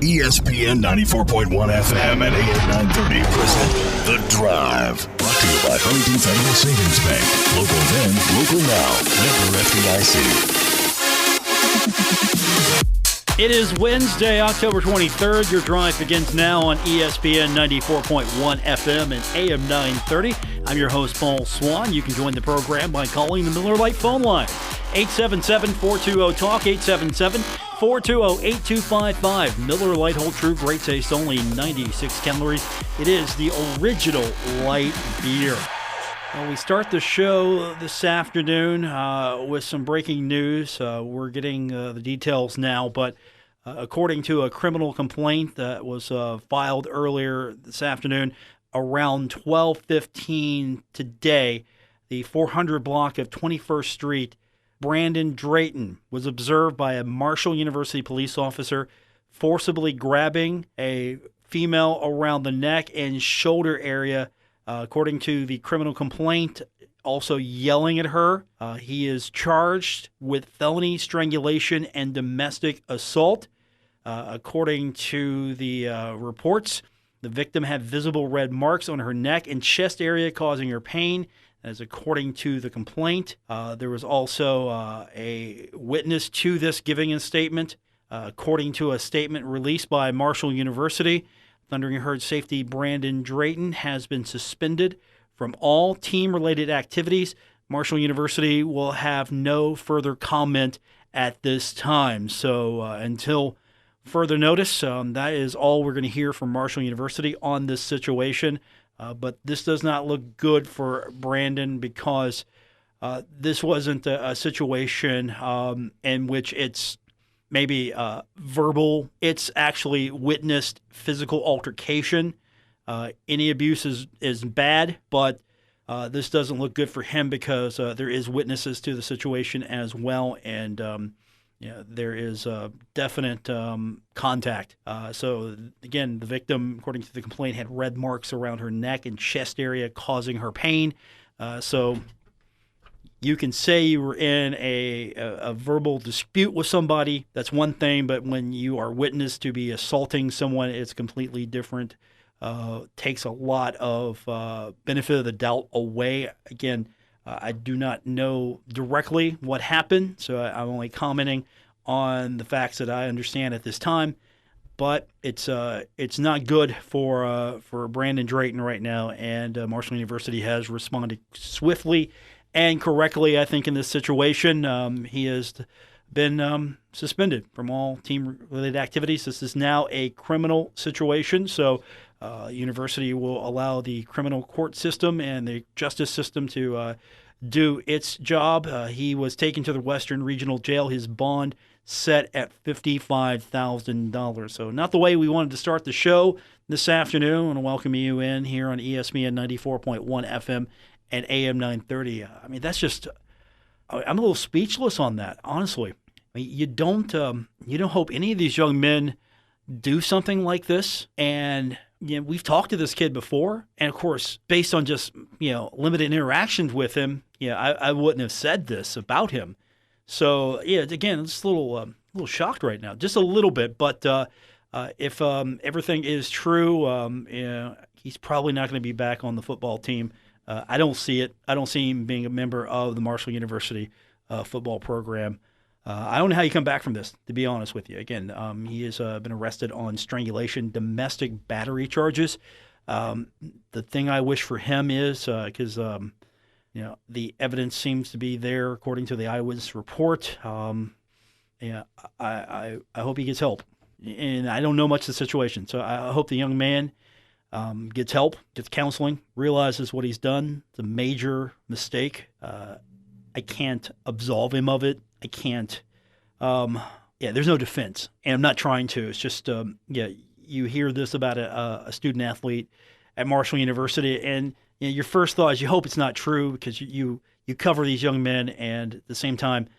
ESPN 94.1 FM and AM 930 present The Drive. Brought to you by Huntington Federal Savings Bank. Local then, local now. Member FDIC. It is Wednesday, October 23rd. Your drive begins now on ESPN 94.1 FM and AM 930. I'm your host, Paul Swann. You can join the program by calling the Miller Lite phone line. 877-420-TALK, 877-420-8255. Miller Lite Hold True, great taste, only 96 calories. It is the original light beer. Well, we start the show this afternoon with some breaking news. We're getting the details now, but according to a criminal complaint that was filed earlier this afternoon, around 12:15 today, the 400 block of 21st Street, Brandon Drayton was observed by a Marshall University police officer forcibly grabbing a female around the neck and shoulder area. According to the criminal complaint, also yelling at her. He is charged with felony strangulation and domestic assault. According to the reports, the victim had visible red marks on her neck and chest area causing her pain. As according to the complaint, there was also a witness to this giving a statement. According to a statement released by Marshall University, Thundering Herd safety Brandon Drayton has been suspended from all team-related activities. Marshall University will have no further comment at this time. So until further notice, that is all we're going to hear from Marshall University on this situation. But this does not look good for Brandon because this wasn't a situation in which it's maybe verbal. It's actually witnessed physical altercation. Any abuse is bad, but this doesn't look good for him because there is witnesses to the situation as well, and there is definite contact. So again, the victim, according to the complaint, had red marks around her neck and chest area causing her pain. So you can say you were in a verbal dispute with somebody. That's one thing, but when you are witnessed to be assaulting someone, it's completely different. Takes a lot of benefit of the doubt away. Again, I do not know directly what happened, so I'm only commenting on the facts that I understand at this time. But it's not good for Brandon Drayton right now, and Marshall University has responded swiftly and correctly, I think, in this situation. He has been suspended from all team-related activities. This is now a criminal situation, so university will allow the criminal court system and the justice system to do its job. He was taken to the Western Regional Jail. His bond set at $55,000. So not the way we wanted to start the show this afternoon. I want to welcome you in here on ESPN 94.1 FM and AM 930. I mean, that's just, I'm a little speechless on that, honestly. I mean, you don't hope any of these young men do something like this. And we've talked to this kid before, and of course, based on just limited interactions with him, I wouldn't have said this about him. So again, it's a little shocked right now, just a little bit. But if everything is true, he's probably not going to be back on the football team. I don't see it. I don't see him being a member of the Marshall University football program. I don't know how you come back from this, to be honest with you. Again, he has been arrested on strangulation, domestic battery charges. The thing I wish for him is, because the evidence seems to be there according to the eyewitness report. I hope he gets help. And I don't know much of the situation, so I hope the young man gets help, gets counseling, realizes what he's done. It's a major mistake. I can't absolve him of it. I can't. There's no defense, and I'm not trying to. It's just, you hear this about a student athlete at Marshall University, and your first thought is you hope it's not true because you cover these young men, and at the same time,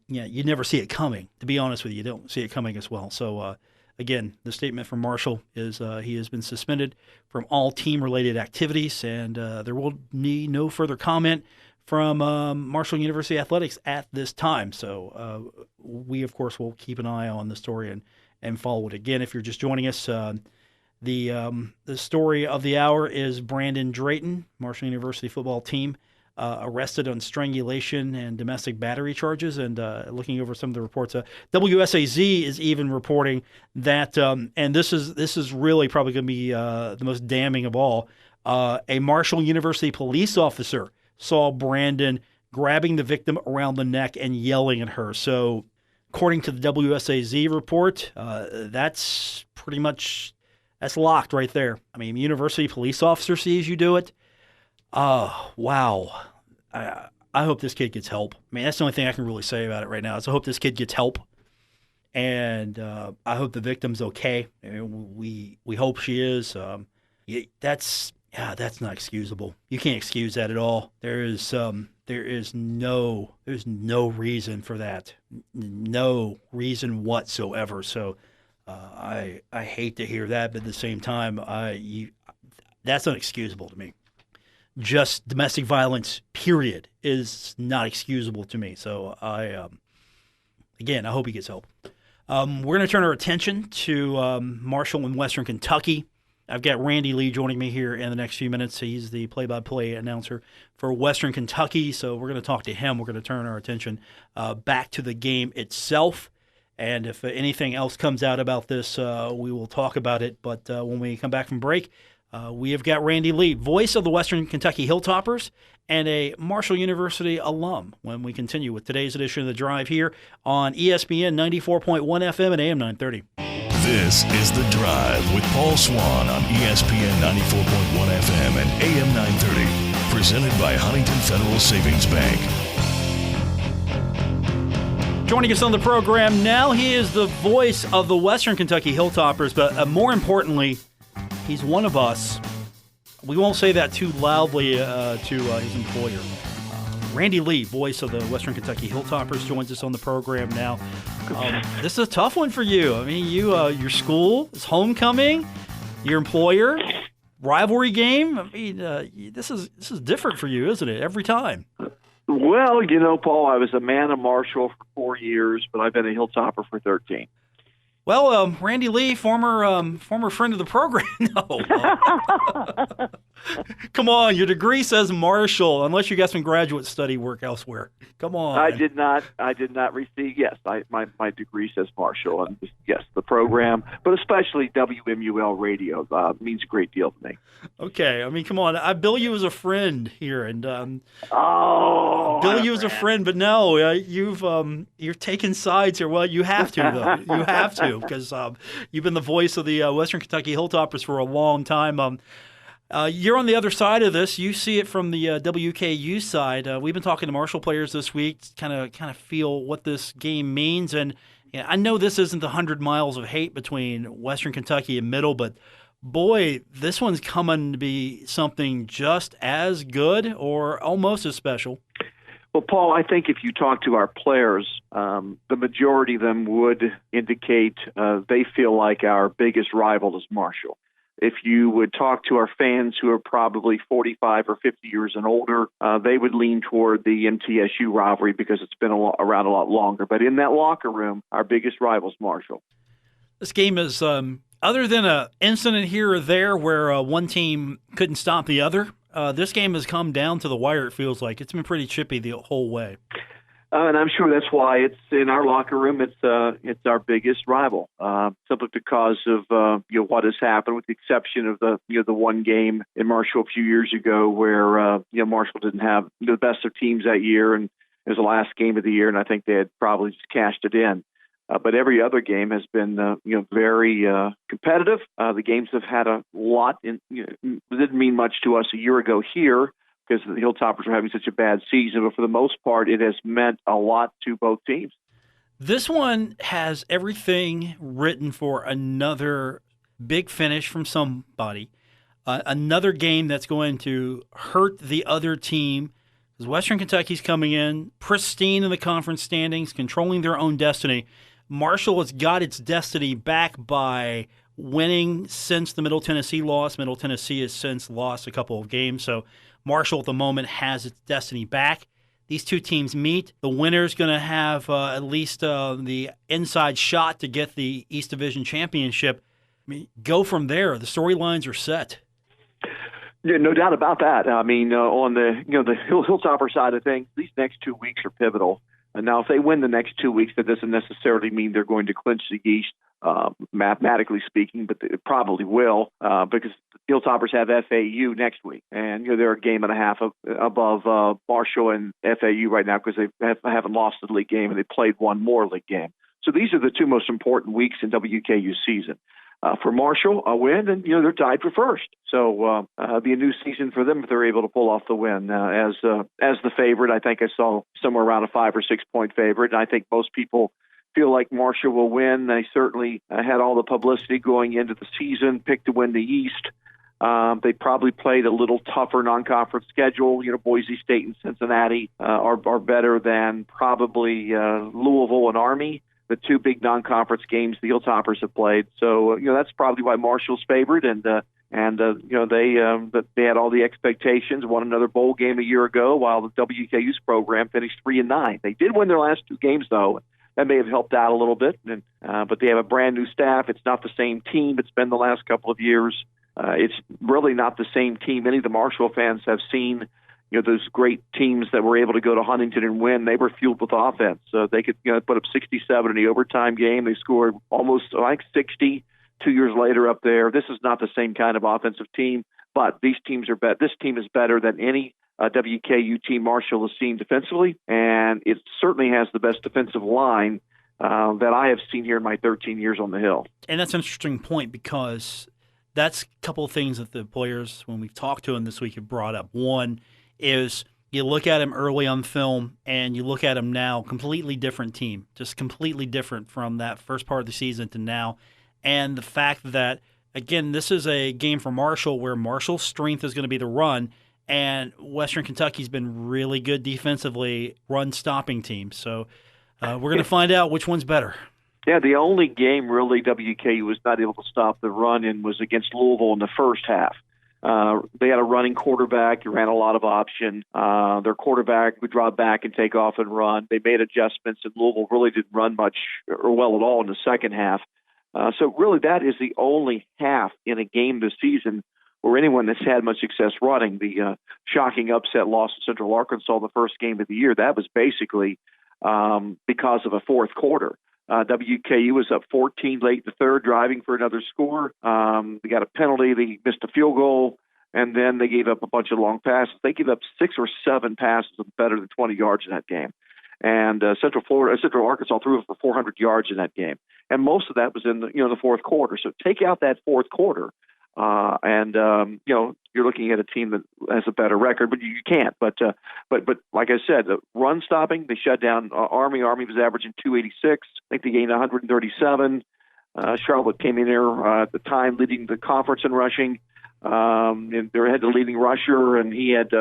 you never see it coming. To be honest with you don't see it coming as well. So, again, the statement from Marshall is he has been suspended from all team-related activities, and there will be no further comment from Marshall University Athletics at this time. So we, of course, will keep an eye on the story and follow it. Again, if you're just joining us, the story of the hour is Brandon Drayton, Marshall University football team, arrested on strangulation and domestic battery charges. And looking over some of the reports, WSAZ is even reporting that, and this is really probably going to be the most damning of all. A Marshall University police officer saw Brandon grabbing the victim around the neck and yelling at her. So, according to the WSAZ report, that's pretty much locked right there. I mean, university police officer sees you do it. Oh, wow. I hope this kid gets help. I mean, that's the only thing I can really say about it right now is I hope this kid gets help. And I hope the victim's okay. I mean, we hope she is. That's not excusable. You can't excuse that at all. There's no reason for that. No reason whatsoever. So I hate to hear that, but at the same time, that's unexcusable to me. Just domestic violence, period, is not excusable to me. So I hope he gets help. We're going to turn our attention to Marshall and Western Kentucky. I've got Randy Lee joining me here in the next few minutes. He's the play-by-play announcer for Western Kentucky, so we're going to talk to him. We're going to turn our attention back to the game itself, and if anything else comes out about this, we will talk about it. But when we come back from break, we have got Randy Lee, voice of the Western Kentucky Hilltoppers, and a Marshall University alum, when we continue with today's edition of The Drive here on ESPN 94.1 FM and AM 930. This is The Drive with Paul Swann on ESPN 94.1 FM and AM 930. Presented by Huntington Federal Savings Bank. Joining us on the program now, he is the voice of the Western Kentucky Hilltoppers, but more importantly, he's one of us. We won't say that too loudly to his employer. Randy Lee, voice of the Western Kentucky Hilltoppers, joins us on the program now. This is a tough one for you. I mean, your school is homecoming, your employer, rivalry game. I mean, this is different for you, isn't it? Every time. Well, Paul, I was a man of Marshall for 4 years, but I've been a Hilltopper for 13. Well, Randy Lee, former friend of the program. No. Come on, your degree says Marshall, unless you got some graduate study work elsewhere. Come on. I did not receive. Yes, my degree says Marshall, and yes, the program, but especially WMUL radio means a great deal to me. Okay, I mean, come on. I bill you as a friend here, and bill you as a friend, but no, you're taking sides here. Well, you have to though. You have to. Because you've been the voice of the Western Kentucky Hilltoppers for a long time. You're on the other side of this. You see it from the WKU side. We've been talking to Marshall players this week, kind of feel what this game means. And I know this isn't the 100 miles of hate between Western Kentucky and Middle, but boy, this one's coming to be something just as good or almost as special. Well, Paul, I think if you talk to our players, the majority of them would indicate they feel like our biggest rival is Marshall. If you would talk to our fans who are probably 45 or 50 years and older, they would lean toward the MTSU rivalry because it's been around a lot longer. But in that locker room, our biggest rival is Marshall. This game is, other than an incident here or there where one team couldn't stop the other, this game has come down to the wire, it feels like. It's been pretty chippy the whole way. And I'm sure that's why it's in our locker room. It's our biggest rival, simply because of what has happened, with the exception of the one game in Marshall a few years ago where Marshall didn't have the best of teams that year, and it was the last game of the year, and I think they had probably just cashed it in. But every other game has been, very competitive. The games have had a lot. It didn't mean much to us a year ago here because the Hilltoppers were having such a bad season. But for the most part, it has meant a lot to both teams. This one has everything written for another big finish from somebody, another game that's going to hurt the other team. Because Western Kentucky's coming in pristine in the conference standings, controlling their own destiny. Marshall has got its destiny back by winning since the Middle Tennessee loss. Middle Tennessee has since lost a couple of games, so Marshall at the moment has its destiny back. these two teams meet. The winner's going to have at least the inside shot to get the East Division championship. I mean, go from there. The storylines are set. Yeah, no doubt about that. I mean, on the the Hilltopper side of things, these next 2 weeks are pivotal. And now, if they win the next 2 weeks, that doesn't necessarily mean they're going to clinch the East, mathematically speaking, but they probably will because the Hilltoppers have FAU next week, and they're a game and a half above Marshall and FAU right now because they haven't lost the league game and they played one more league game. So these are the two most important weeks in WKU's season. For Marshall, a win, and they're tied for first. So it'll be a new season for them if they're able to pull off the win. As the favorite, I think I saw somewhere around a 5 or 6 point favorite. And I think most people feel like Marshall will win. They certainly had all the publicity going into the season, picked to win the East. They probably played a little tougher non-conference schedule. Boise State and Cincinnati are better than probably Louisville and Army, the two big non-conference games the Hilltoppers have played. So, that's probably why Marshall's favored. And they had all the expectations, won another bowl game a year ago while the WKU's program finished 3-9. They did win their last two games, though. That may have helped out a little bit. But they have a brand new staff. It's not the same team it's been the last couple of years. It's really not the same team any of the Marshall fans have seen. Those great teams that were able to go to Huntington and win, they were fueled with offense. So they could put up 67 in the overtime game. They scored almost 60 2 years later up there. This is not the same kind of offensive team, but these teams are better. This team is better than any WKU team Marshall has seen defensively, and it certainly has the best defensive line that I have seen here in my 13 years on the Hill. And that's an interesting point because that's a couple of things that the players, when we've talked to them this week, have brought up. One is you look at him early on film and you look at him now, completely different team, just completely different from that first part of the season to now. And the fact that, again, this is a game for Marshall where Marshall's strength is going to be the run, and Western Kentucky's been really good defensively, run-stopping team. So we're going to find out which one's better. Yeah, the only game really WKU was not able to stop the run in was against Louisville in the first half. They had a running quarterback. He ran a lot of option. Their quarterback would drop back and take off and run. They made adjustments, and Louisville really didn't run much or well at all in the second half. So really that is the only half in a game this season where anyone that's had much success running. The shocking upset loss to Central Arkansas the first game of the year, that was basically because of a fourth quarter. WKU was up 14 late in the third, driving for another score. They got a penalty. They missed a field goal, and then they gave up a bunch of long passes. They gave up 6 or 7 passes of better than 20 yards in that game. And Central Arkansas threw for 400 yards in that game, and most of that was in the fourth quarter. So take out that fourth quarter, and you're looking at a team that has a better record, but you can't. But like I said, the run stopping, they shut down Army. Army was averaging 286. I think they gained 137. Charlotte came in there at the time leading the conference in rushing. And they had the leading rusher, and he had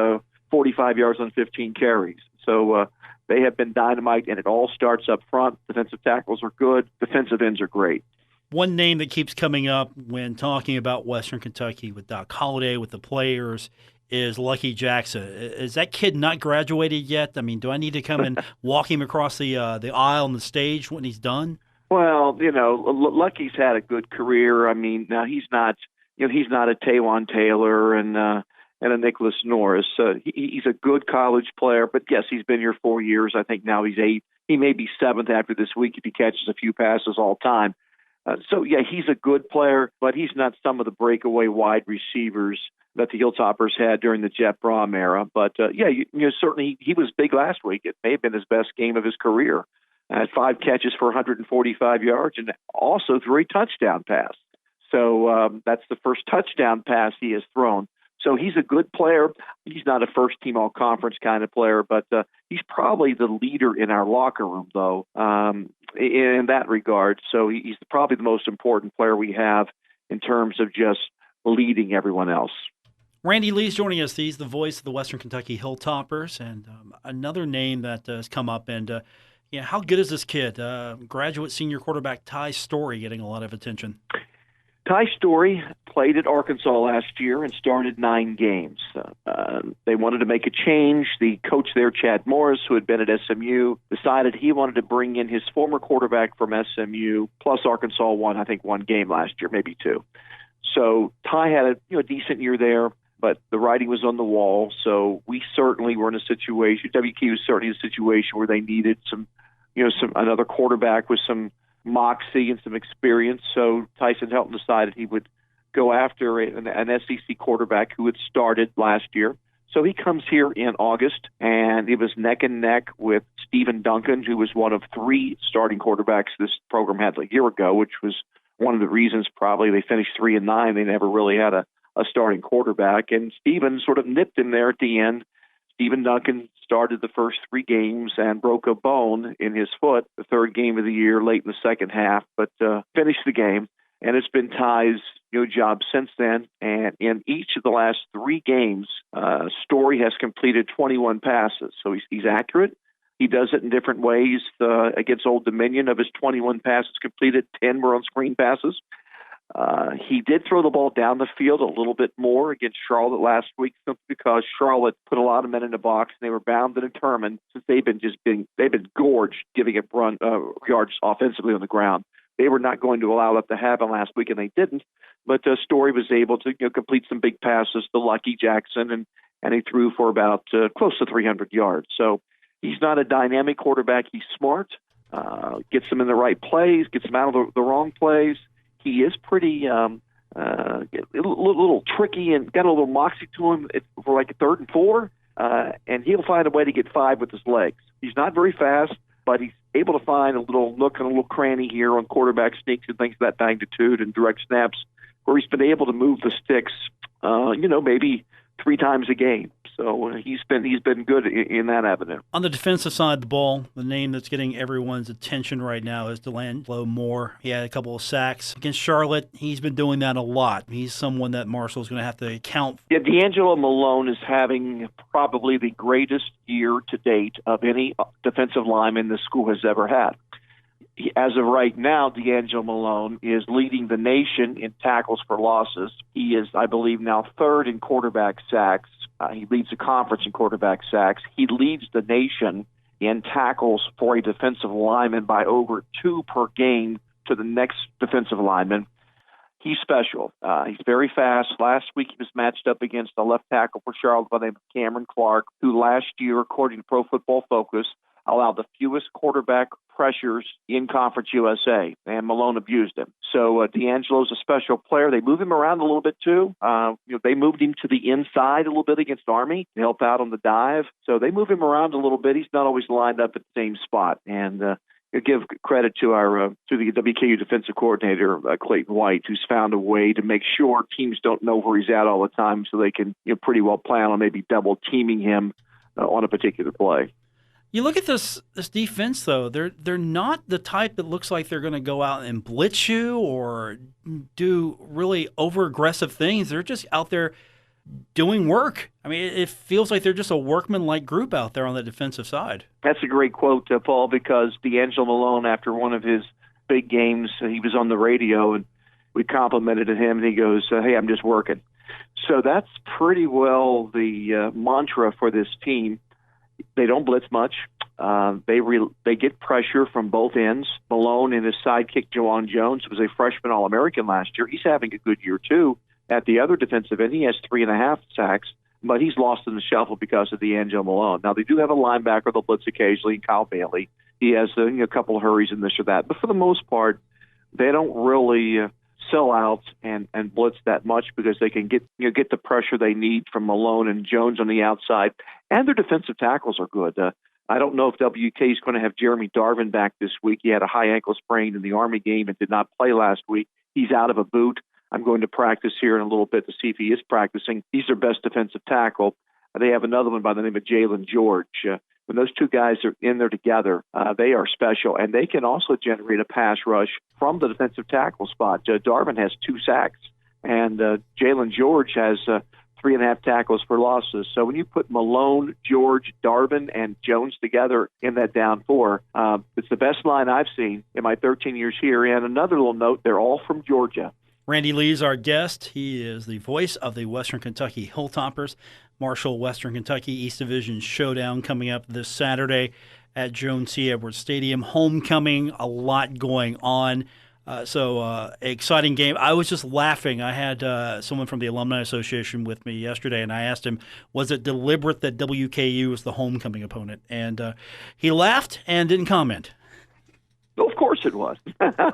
45 yards on 15 carries. So they have been dynamite, and it all starts up front. Defensive tackles are good. Defensive ends are great. One name that keeps coming up when talking about Western Kentucky with Doc Holliday, with the players, is Lucky Jackson. Is that kid not graduated yet? I mean, do I need to come and walk him across the aisle on the stage when he's done? Well, Lucky's had a good career. I mean, now he's not a Taywan Taylor and a Nicholas Norris. He's a good college player, but yes, he's been here 4 years. I think now he's 8. He may be 7th after this week if he catches a few passes all time. So, yeah, he's a good player, but he's not some of the breakaway wide receivers that the Hilltoppers had during the Jet Brom era. But, certainly he was big last week. It may have been his best game of his career. Had 5 catches for 145 yards and also 3 touchdown passes. So that's the first touchdown pass he has thrown. So he's a good player. He's not a first-team all-conference kind of player, but he's probably the leader in our locker room, though, in that regard. So he's probably the most important player we have in terms of just leading everyone else. Randy Lee's joining us. He's the voice of the Western Kentucky Hilltoppers, and another name that has come up. And how good is this kid? Graduate senior quarterback Ty Story getting a lot of attention. Ty Story played at Arkansas last year and started 9 games. They wanted to make a change. The coach there, Chad Morris, who had been at SMU, decided he wanted to bring in his former quarterback from SMU, plus Arkansas won, I think, 1 game last year, maybe 2. So Ty had a decent year there, but the writing was on the wall. So we certainly were in a situation, WK was certainly in a situation where they needed another quarterback with some moxie and some experience. So Tyson Helton decided he would go after an SEC quarterback who had started last year. So he comes here in August, and it was neck and neck with Stephen Duncan, who was one of 3 starting quarterbacks this program had a year ago, which was one of the reasons probably they finished 3-9. They never really had a starting quarterback, and Stephen sort of nipped him there at the end. Stephen Duncan started the first 3 games and broke a bone in his foot, the 3rd game of the year, late in the second half, but finished the game. And it's been Ty's job since then. And in each of the last 3 games, Story has completed 21 passes. So he's accurate. He does it in different ways. Against Old Dominion, of his 21 passes completed, 10 were on screen passes. He did throw the ball down the field a little bit more against Charlotte last week, simply because Charlotte put a lot of men in the box, and they were bound and determined, since they've been gorged giving up yards offensively on the ground. They were not going to allow that to happen last week, and they didn't. But Story was able to complete some big passes to Lucky Jackson, and he threw for about close to 300 yards. So he's not a dynamic quarterback. He's smart, gets them in the right plays, gets them out of the wrong plays. He is pretty a little tricky and got a little moxie to him for like a 3rd and 4, and he'll find a way to get 5 with his legs. He's not very fast, but he's able to find a little nook and a little cranny here on quarterback sneaks and things of that magnitude and direct snaps, where he's been able to move the sticks, maybe 3 times a game. So he's been good in that avenue. On the defensive side of the ball, the name that's getting everyone's attention right now is DeLangelo Moore. He had a couple of sacks against Charlotte. He's been doing that a lot. He's someone that Marshall's going to have to count. Yeah, D'Angelo Malone is having probably the greatest year to date of any defensive lineman the school has ever had. As of right now, D'Angelo Malone is leading the nation in tackles for losses. He is, I believe, now 3rd in quarterback sacks. He leads the conference in quarterback sacks. He leads the nation in tackles for a defensive lineman by over 2 per game to the next defensive lineman. He's special. He's very fast. Last week he was matched up against a left tackle for Charlotte by the name of Cameron Clark, who last year, according to Pro Football Focus, allowed the fewest quarterback pressures in Conference USA, and Malone abused him. So D'Angelo's a special player. They move him around a little bit too. They moved him to the inside a little bit against Army to help out on the dive. So they move him around a little bit. He's not always lined up at the same spot. And give credit to the WKU defensive coordinator, Clayton White, who's found a way to make sure teams don't know where he's at all the time, so they can pretty well plan on maybe double teaming him on a particular play. You look at this defense, though. They're not the type that looks like they're going to go out and blitz you or do really over-aggressive things. They're just out there doing work. I mean, it feels like they're just a workman-like group out there on the defensive side. That's a great quote, Paul, because D'Angelo Malone, after one of his big games, he was on the radio, and we complimented him, and he goes, hey, I'm just working. So that's pretty well the mantra for this team. They don't blitz much. They get pressure from both ends. Malone and his sidekick, Jawan Jones, who was a freshman All-American last year. He's having a good year, too. At the other defensive end, he has 3.5 sacks, but he's lost in the shuffle because of D'Angelo Malone. Now, they do have a linebacker they'll blitz occasionally, Kyle Bailey. He has a couple of hurries and this or that. But for the most part, they don't really sell out and blitz that much because they can get the pressure they need from Malone and Jones on the outside. And their defensive tackles are good. I don't know if WK is going to have Jeremy Darvin back this week. He had a high ankle sprain in the Army game and did not play last week. He's out of a boot. I'm going to practice here in a little bit to see if he is practicing. He's their best defensive tackle. They have another one by the name of Jalen George. When those two guys are in there together, they are special, and they can also generate a pass rush from the defensive tackle spot. Darvin has 2 sacks, and Jalen George has 3.5 tackles for losses. So when you put Malone, George, Darvin, and Jones together in that down 4, it's the best line I've seen in my 13 years here. And another little note, they're all from Georgia. Randy Lee's our guest. He is the voice of the Western Kentucky Hilltoppers. Marshall, Western Kentucky East Division Showdown coming up this Saturday at Joan C. Edwards Stadium. Homecoming, a lot going on. Exciting game. I was just laughing. I had someone from the Alumni Association with me yesterday, and I asked him, was it deliberate that WKU was the homecoming opponent? And he laughed and didn't comment. Well, of course it was. I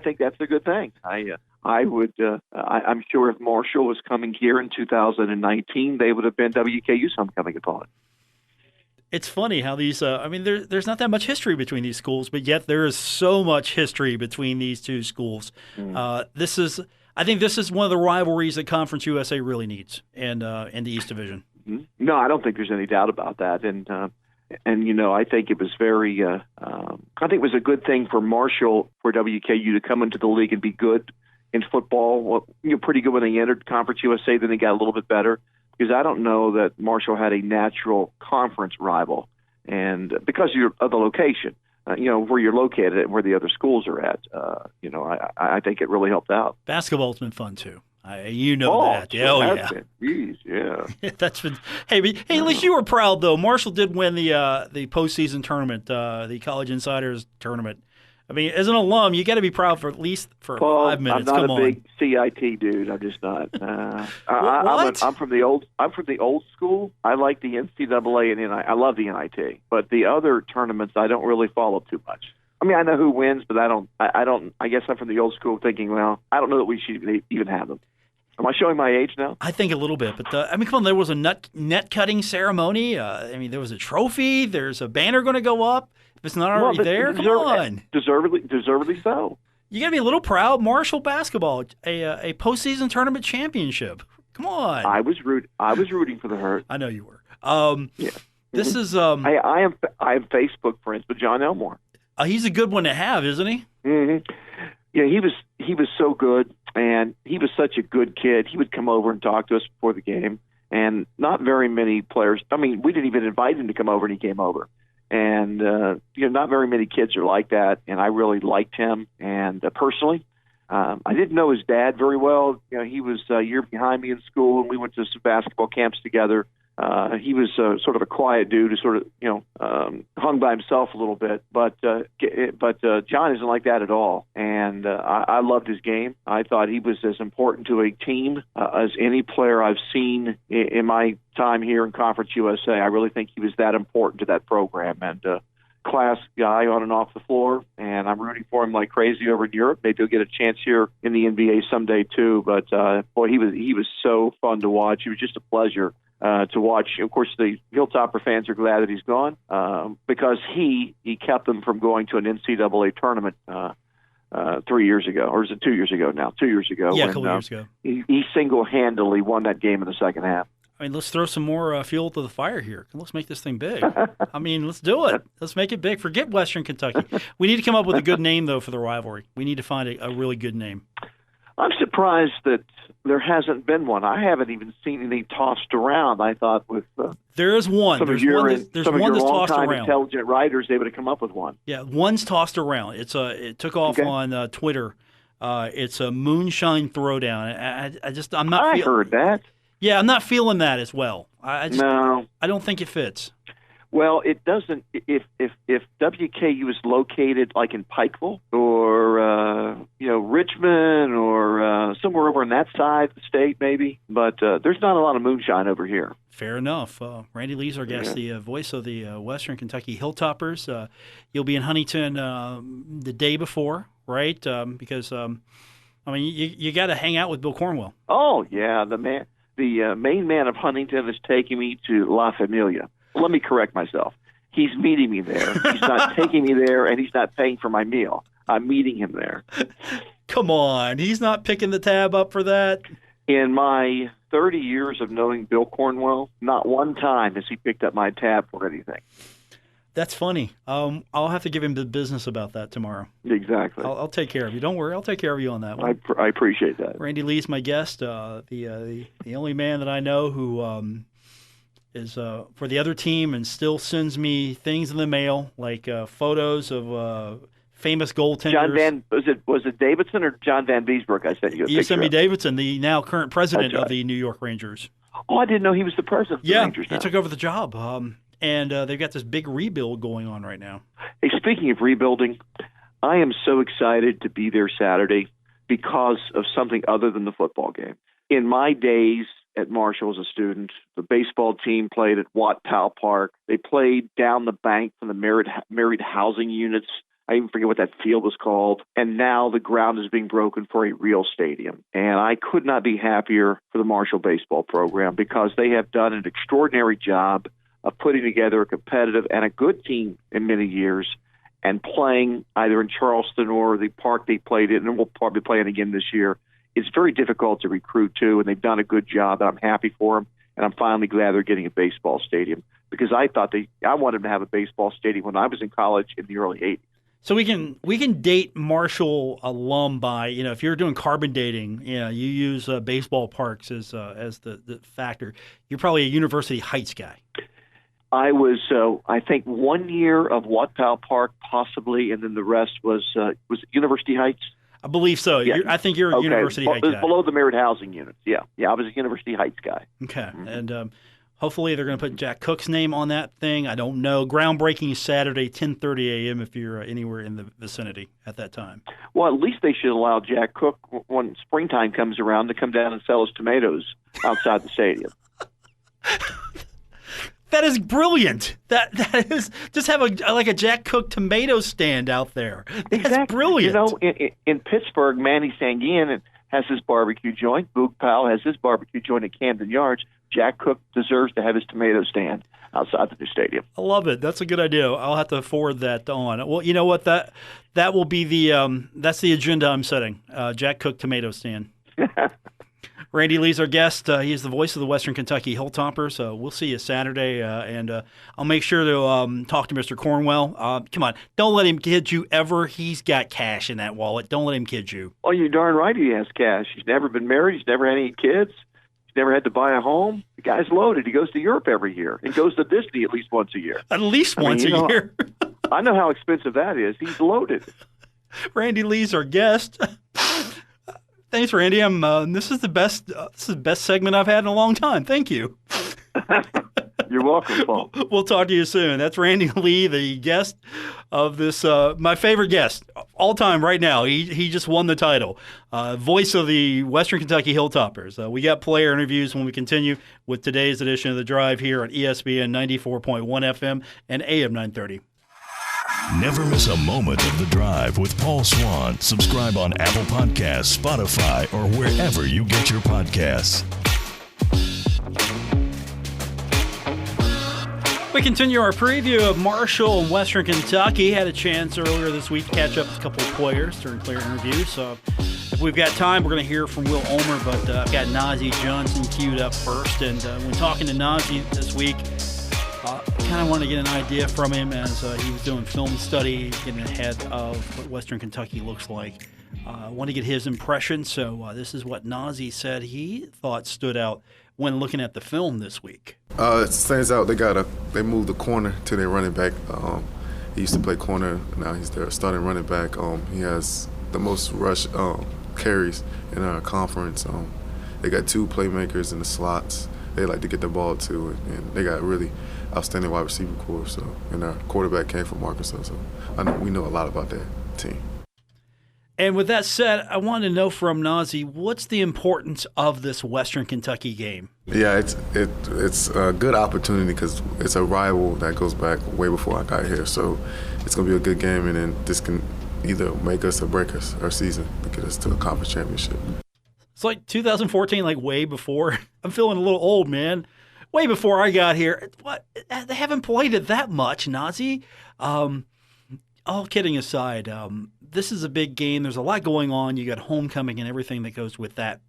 think that's a good thing. I'm sure if Marshall was coming here in 2019, they would have been WKU's homecoming opponent. It's funny how these there's not that much history between these schools, but yet there is so much history between these two schools. I think this is one of the rivalries that Conference USA really needs in the East Division. No, I don't think there's any doubt about that. And I think it was I think it was a good thing for Marshall, for WKU to come into the league and be good in football. Well, pretty good when they entered Conference USA, then they got a little bit better. Because I don't know that Marshall had a natural conference rival, and because of the location, where you're located and where the other schools are at, I think it really helped out. Basketball's been fun too. That. Yeah. Geez, yeah. That's been. Hey, at least you were proud though. Marshall did win the postseason tournament, the College Insiders tournament. I mean, as an alum, you got to be proud for at least 5 minutes. I'm not a big CIT dude. I'm just not. I'm from the old school. I like the NCAA and I love the NIT, but the other tournaments I don't really follow too much. I mean, I know who wins, but I don't. I guess I'm from the old school, thinking, well, I don't know that we should even have them. Am I showing my age now? I think a little bit, but come on, there was a net cutting ceremony. There was a trophy. There's a banner going to go up. If it's not already there, come on. Deservedly so. You got to be a little proud. Marshall basketball, a postseason tournament championship. Come on. I was rooting for the Hurt. I know you were. Yeah. This is. I am Facebook friends with John Elmore. He's a good one to have, isn't he? Mm-hmm. Yeah, he was so good, and he was such a good kid. He would come over and talk to us before the game, and not very many players. I mean, we didn't even invite him to come over, and he came over. And, not very many kids are like that, and I really liked him. And personally, I didn't know his dad very well. He was a year behind me in school, and we went to some basketball camps together. He was sort of a quiet dude who sort of, hung by himself a little bit. But John isn't like that at all. And I loved his game. I thought he was as important to a team as any player I've seen in my time here in Conference USA. I really think he was that important to that program. And class guy on and off the floor, and I'm rooting for him like crazy over in Europe. Maybe he'll get a chance here in the NBA someday too. But he was so fun to watch. He was just a pleasure to watch. Of course, the Hilltopper fans are glad that he's gone because he kept them from going to an NCAA tournament 3 years ago, or is it 2 years ago now? 2 years ago. Yeah, a couple years ago. He single-handedly won that game in the second half. I mean, let's throw some more fuel to the fire here. Let's make this thing big. I mean, let's do it. Let's make it big. Forget Western Kentucky. We need to come up with a good name, though, for the rivalry. We need to find a really good name. I'm surprised that there hasn't been one. I haven't even seen any tossed around. I thought with there is one. There's one that's tossed around. Intelligent writers, they would have come up with one. Yeah, one's tossed around. It took off on Twitter. It's a moonshine throwdown. I'm not. I heard that. Yeah, I'm not feeling that as well. No, I don't think it fits. Well, it doesn't. If WKU is located like in Pikeville or Richmond or somewhere over on that side of the state, maybe. But there's not a lot of moonshine over here. Fair enough. Randy Lee's our guest, the voice of the Western Kentucky Hilltoppers. You'll be in Huntington the day before, right? Because you got to hang out with Bill Cornwell. Oh yeah, the main man of Huntington is taking me to La Familia. Let me correct myself. He's meeting me there. He's not taking me there, and he's not paying for my meal. I'm meeting him there. Come on. He's not picking the tab up for that? In my 30 years of knowing Bill Cornwell, not one time has he picked up my tab for anything. That's funny. I'll have to give him the business about that tomorrow. Exactly. I'll take care of you. Don't worry. I'll take care of you on that one. I appreciate that. Randy Lee's my guest, the only man that I know who is for the other team and still sends me things in the mail, like photos of famous goaltenders. Was it Davidson or John Van Beesbrook? I sent you a picture. You sent me Davidson, the now current president That's right. of the New York Rangers. Oh, I didn't know he was the president of the Rangers now. He took over the job, and they've got this big rebuild going on right now. Hey, speaking of rebuilding, I am so excited to be there Saturday because of something other than the football game. In my days at Marshall as a student, the baseball team played at Watt Powell Park. They played down the bank from the married housing units. I even forget what that field was called. And now the ground is being broken for a real stadium. And I could not be happier for the Marshall baseball program because they have done an extraordinary job of putting together a competitive and a good team in many years and playing either in Charleston or the park they played in, and we'll probably play it again this year. It's very difficult to recruit to, and they've done a good job, and I'm happy for them. And I'm finally glad they're getting a baseball stadium because I wanted them to have a baseball stadium when I was in college in the early 80s. So we can date Marshall alum by, if you're doing carbon dating, you use baseball parks as the factor. You're probably a University Heights guy. I was, I think, 1 year of Watt Powell Park, possibly, and then the rest was University Heights? I believe so. Yeah. I think you're a University Heights guy. Below the married housing units, yeah. I was a University Heights guy. Okay, and hopefully they're going to put Jack Cook's name on that thing. I don't know. Groundbreaking is Saturday, 10:30 a.m. if you're anywhere in the vicinity at that time. Well, at least they should allow Jack Cook, when springtime comes around, to come down and sell his tomatoes outside the stadium. That is brilliant. That is just have a Jack Cook tomato stand out there. That's exactly. Brilliant. In Pittsburgh, Manny Sanguian has his barbecue joint. Boog Powell has his barbecue joint at Camden Yards. Jack Cook deserves to have his tomato stand outside the new stadium. I love it. That's a good idea. I'll have to forward that on. Well, you know what? That will be that's the agenda I'm setting. Jack Cook tomato stand. Randy Lee's our guest. He is the voice of the Western Kentucky Hilltoppers. We'll see you Saturday, and I'll make sure to talk to Mr. Cornwell. Come on, don't let him kid you ever. He's got cash in that wallet. Don't let him kid you. Oh, you're darn right he has cash. He's never been married. He's never had any kids. He's never had to buy a home. The guy's loaded. He goes to Europe every year. He goes to Disney at least once a year. At least once a year. I know how expensive that is. He's loaded. Randy Lee's our guest. Thanks, Randy. This is the best segment I've had in a long time. Thank you. You're welcome, Paul. We'll talk to you soon. That's Randy Lee, the guest of this, my favorite guest all time right now. He just won the title. Voice of the Western Kentucky Hilltoppers. We got player interviews when we continue with today's edition of The Drive here on ESPN 94.1 FM and AM 930. Never miss a moment of The Drive with Paul Swann. Subscribe on Apple Podcasts, Spotify, or wherever you get your podcasts. We continue our preview of Marshall and Western Kentucky. Had a chance earlier this week to catch up with a couple of players during player interviews. So if we've got time, we're going to hear from Will Ulmer, but I've got Nazeeh Johnson queued up first. And when talking to Nazeeh this week, I kind of wanted to get an idea from him as he was doing film study, getting ahead of what Western Kentucky looks like. I want to get his impression, so this is what Nazeeh said he thought stood out when looking at the film this week. It stands out. They moved the corner to their running back. He used to play corner. Now he's their starting running back. He has the most rush carries in our conference. They got two playmakers in the slots. They like to get the ball to, and they got really outstanding wide receiver core. So, and our quarterback came from Arkansas. So we know a lot about that team. And with that said, I want to know from Nazeeh, what's the importance of this Western Kentucky game? Yeah, it's a good opportunity because it's a rival that goes back way before I got here. So it's going to be a good game, and then this can either make us or break us our season to get us to a conference championship. It's like 2014, like way before. I'm feeling a little old, man. Way before I got here. What? They haven't played it that much, Nazeeh. All kidding aside, this is a big game. There's a lot going on. You got homecoming and everything that goes with that.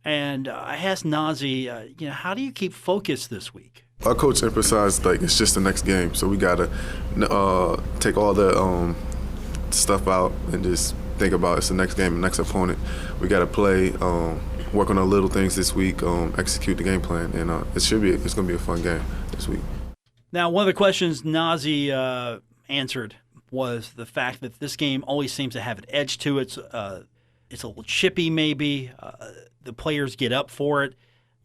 And I asked Nazeeh, how do you keep focused this week? Our coach emphasized it's just the next game, so we gotta take all the stuff out and just think about it's the next game, the next opponent. We gotta play, work on the little things this week, execute the game plan, and it's gonna be a fun game this week. Now, one of the questions Nazeeh answered was the fact that this game always seems to have an edge to it. It's a little chippy maybe. The players get up for it.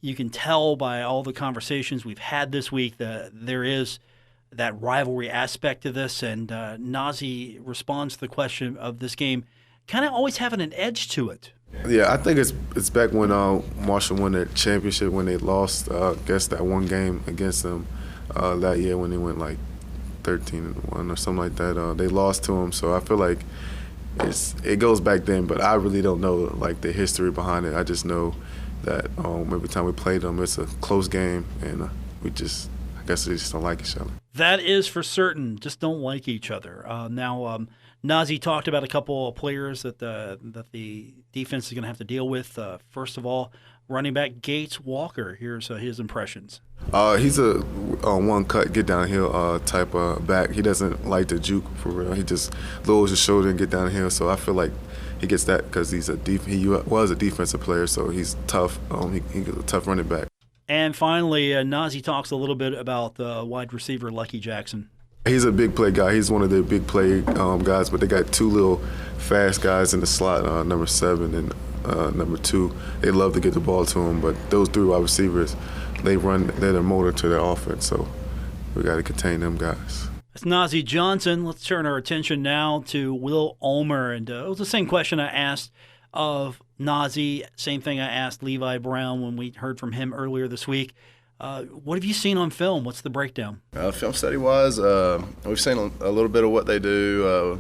You can tell by all the conversations we've had this week that there is that rivalry aspect to this, and Nazi responds to the question of this game kind of always having an edge to it. Yeah, I think it's back when Marshall won that championship when they lost, I guess, that one game against them that year when they went like 13-1 or something like that. They lost to them, so I feel like it goes back then, but I really don't know like the history behind it. I just know that every time we play them, it's a close game, and I guess they just don't like each other. That is for certain. Just don't like each other. Now, Nazi talked about a couple of players that the defense is going to have to deal with. First of all, running back Gates Walker. Here's his impressions. He's a one-cut, get-downhill type of back. He doesn't like to juke for real. He just lowers his shoulder and get downhill. So I feel like he gets that because he was a defensive player, so he's tough. He's a tough running back. And finally, Nazi talks a little bit about wide receiver Lucky Jackson. He's a big play guy. He's one of the big play guys, but they got two little fast guys in the slot, number 7 and number 2. They love to get the ball to him, but those 3 wide receivers, they're the motor to their offense, so we got to contain them guys. That's Nazi Johnson. Let's turn our attention now to Will Ulmer. And it was the same question I asked of Nazi, same thing I asked Levi Brown when we heard from him earlier this week. What have you seen on film? What's the breakdown? Film study-wise, we've seen a little bit of what they do.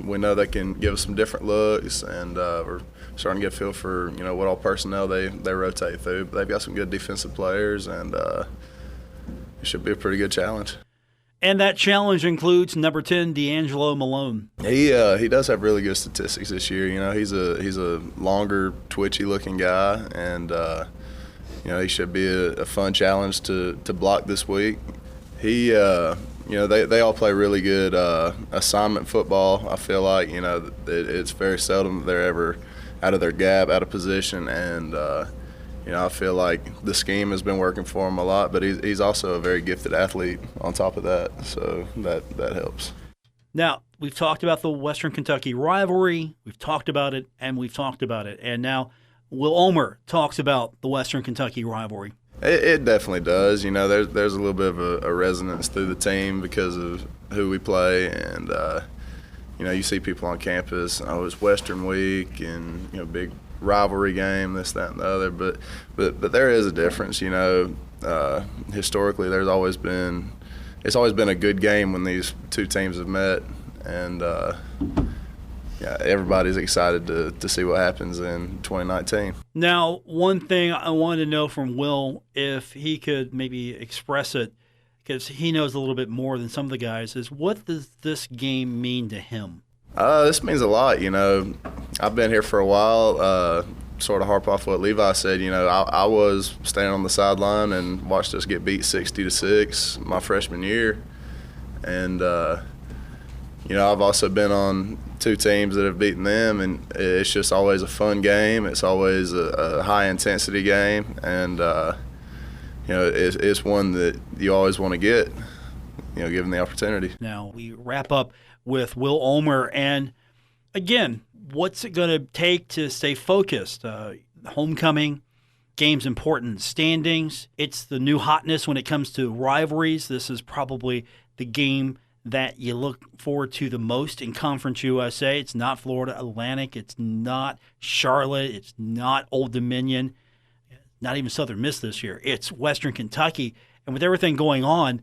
We know they can give us some different looks, and we're starting to get a feel for what all personnel they rotate through. But they've got some good defensive players, and it should be a pretty good challenge. And that challenge includes number 10, D'Angelo Malone. He does have really good statistics this year. He's a longer, twitchy-looking guy, and he should be a fun challenge to block this week. They all play really good assignment football. I feel like it's very seldom that they're ever out of their gap, out of position, and I feel like the scheme has been working for him a lot, but he's also a very gifted athlete on top of that, so that helps. Now, we've talked about the Western Kentucky rivalry, we've talked about it, and now Will Ulmer talks about the Western Kentucky rivalry. It definitely does. There's a little bit of a resonance through the team because of who we play, and you see people on campus, it's Western Week and big rivalry game, this, that, and the other, but there is a difference. Historically, it's always been a good game when these two teams have met, and everybody's excited to see what happens in 2019. Now, one thing I wanted to know from Will, if he could maybe express it, because he knows a little bit more than some of the guys, is what does this game mean to him? This means a lot. I've been here for a while. Sort of harp off what Levi said. I was standing on the sideline and watched us get beat 60-6 my freshman year, and I've also been on 2 teams that have beaten them, and it's just always a fun game. It's always a high intensity game, and it's one that you always want to get, given the opportunity. Now we wrap up with Will Ulmer, and again, what's it going to take to stay focused? Homecoming, game's important, standings. It's the new hotness when it comes to rivalries. This is probably the game that you look forward to the most in Conference USA. It's not Florida Atlantic. It's not Charlotte. It's not Old Dominion. Not even Southern Miss this year. It's Western Kentucky. And with everything going on,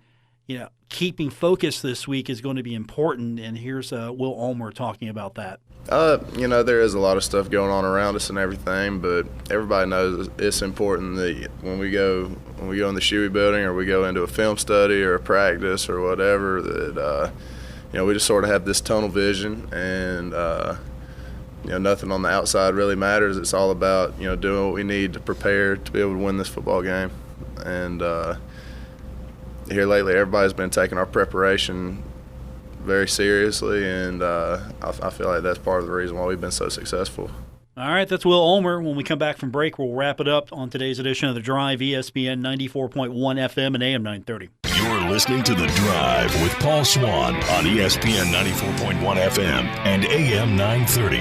keeping focus this week is going to be important. And here's Will Ulmer talking about that. There is a lot of stuff going on around us and everything, but everybody knows it's important that when we go in the Shuey building or we go into a film study or a practice or whatever, that we just sort of have this tunnel vision, and nothing on the outside really matters. It's all about doing what we need to prepare to be able to win this football game. And here lately, everybody's been taking our preparation very seriously, and I feel like that's part of the reason why we've been so successful. All right, that's Will Ulmer. When we come back from break, we'll wrap it up on today's edition of The Drive, ESPN 94.1 FM and AM 930. You're listening to The Drive with Paul Swann on ESPN 94.1 FM and AM 930.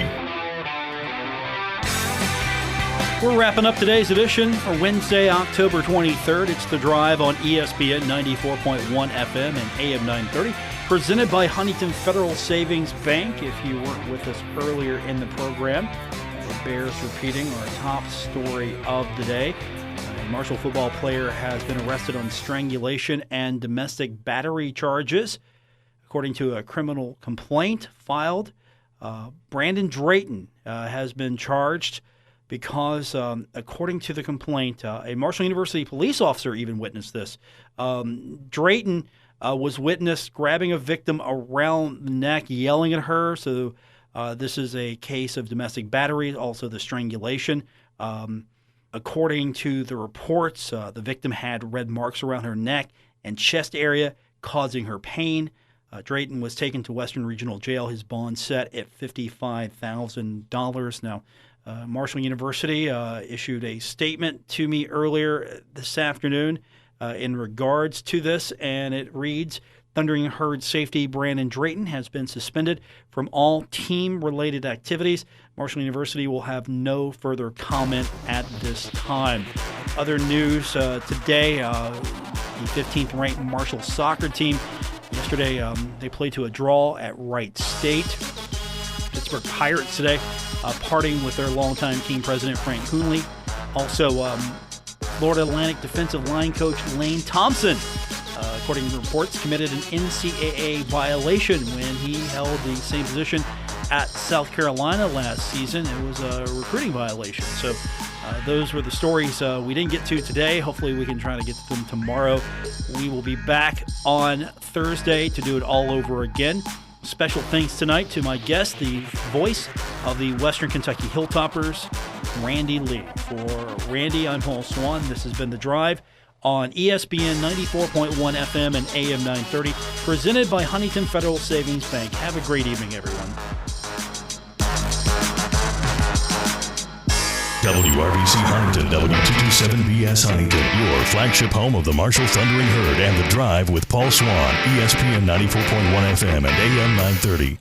We're wrapping up today's edition for Wednesday, October 23rd. It's The Drive on ESPN 94.1 FM and AM 930, presented by Huntington Federal Savings Bank. If you weren't with us earlier in the program, it bears repeating our top story of the day. A Marshall football player has been arrested on strangulation and domestic battery charges. According to a criminal complaint filed, Brandon Drayton has been charged because, according to the complaint, a Marshall University police officer even witnessed this. Drayton was witnessed grabbing a victim around the neck, yelling at her. So this is a case of domestic battery, also the strangulation. According to the reports, the victim had red marks around her neck and chest area, causing her pain. Drayton was taken to Western Regional Jail. His bond set at $55,000. Now, Marshall University issued a statement to me earlier this afternoon in regards to this, and it reads, Thundering Herd safety Brandon Drayton has been suspended from all team-related activities. Marshall University will have no further comment at this time. Other news today, the 15th-ranked Marshall soccer team. Yesterday, they played to a draw at Wright State. Pittsburgh Pirates today, parting with their longtime team president, Frank Coonley. Also, Florida Atlantic defensive line coach Lane Thompson, according to reports, committed an NCAA violation when he held the same position at South Carolina last season. It was a recruiting violation. So those were the stories we didn't get to today. Hopefully we can try to get to them tomorrow. We will be back on Thursday to do it all over again. Special thanks tonight to my guest, the voice of the Western Kentucky Hilltoppers, Randy Lee. For Randy, I'm Paul Swann. This has been The Drive on ESPN 94.1 FM and AM 930, presented by Huntington Federal Savings Bank. Have a great evening, everyone. WRBC Huntington, W227BS Huntington, your flagship home of the Marshall Thundering Herd and The Drive with Paul Swann, ESPN 94.1 FM and AM 930.